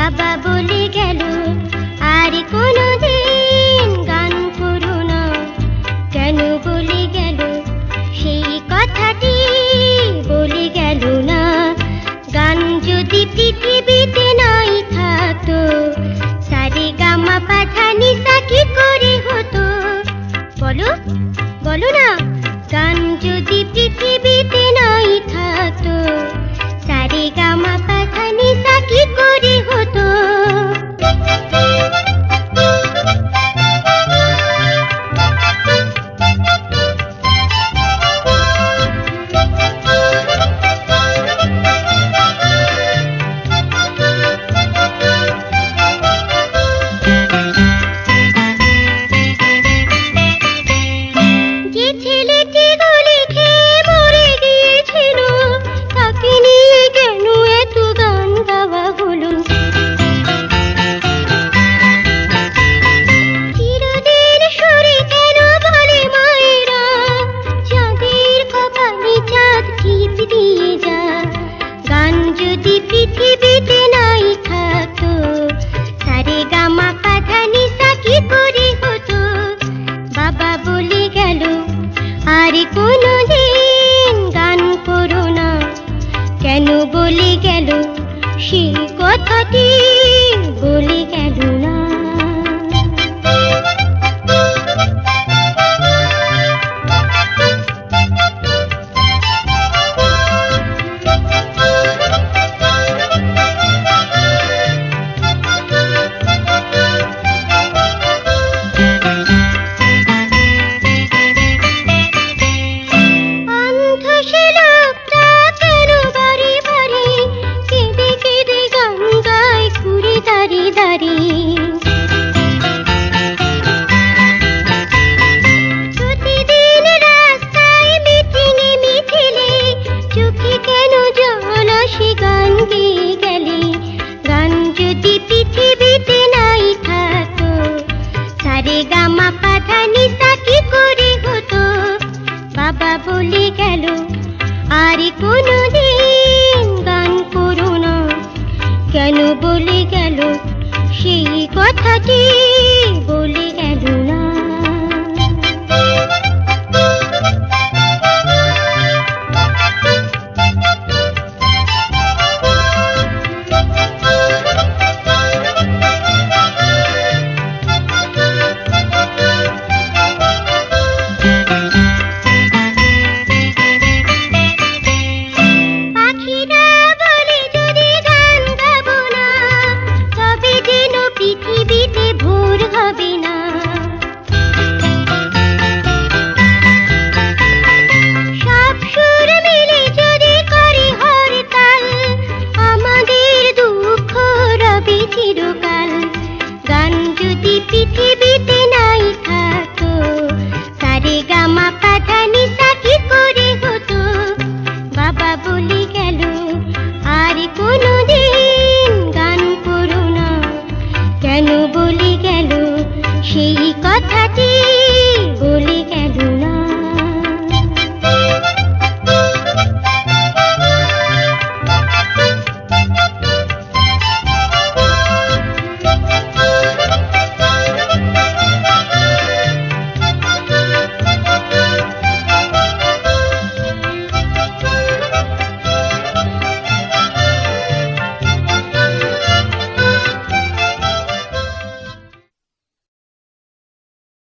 বাবা বলে গেল আর কোনোদিন গান করো না। কেন বলে গেল সেই কথাটি বলে গেল না। গান যদি পৃথিবীতে নাই থাকতো, সারে গামা পাধা নিসা কি করে হতো? বলো বলো না। গান যদি পৃথিবীতে নাই থাকতো, সারে গামা পাধা নিসা কি করে হতো? যে ছেলেটি গুলি খেয়ে মরে গিয়েছিল, তাকে নিয়ে কেন এত গান গাওয়া হলো? চিরদিন সরে কেন বলে মায়েরা, চাঁদের কপালে চাঁদ টিপ দিয়ে যা। গান যদি পৃথিবীতে নাই থাকতো, সারে গামা পাধা নিসা কি করে হতো? বাবা বলে গেল আর কোনোদিন গান করো না। কেন বলে গেল সেই কথাটি বলে গেল না। অন্ধ সে লোকটা কেন বারে বারে কেঁদে কেঁদে গান গায় ঘুরে দাঁড়িয়ে দাঁড়িয়ে? প্রতিদিন রাস্তায় মিটিংয়ে মিছিলে চোখে কেন জল আসে গান গেয়ে গেলে? গান যদি পৃথিবীতে নাই থাকতো, সারে গামা পাধা নিসা কি করে হতো? বাবা বলে গেল আর কোনোদিন গান করো না। কেন বলে গেল সেই কথাটি বলে গেল না। পাখিরা বলে যদি গান গাবো না, তবে যেন পৃথিবীতে ভোর হবে না। সব সুর মিলে যদি করে হরতাল, আমাদের দুঃখ রবে চিরকাল। গান যদি পৃথিবীতে নাই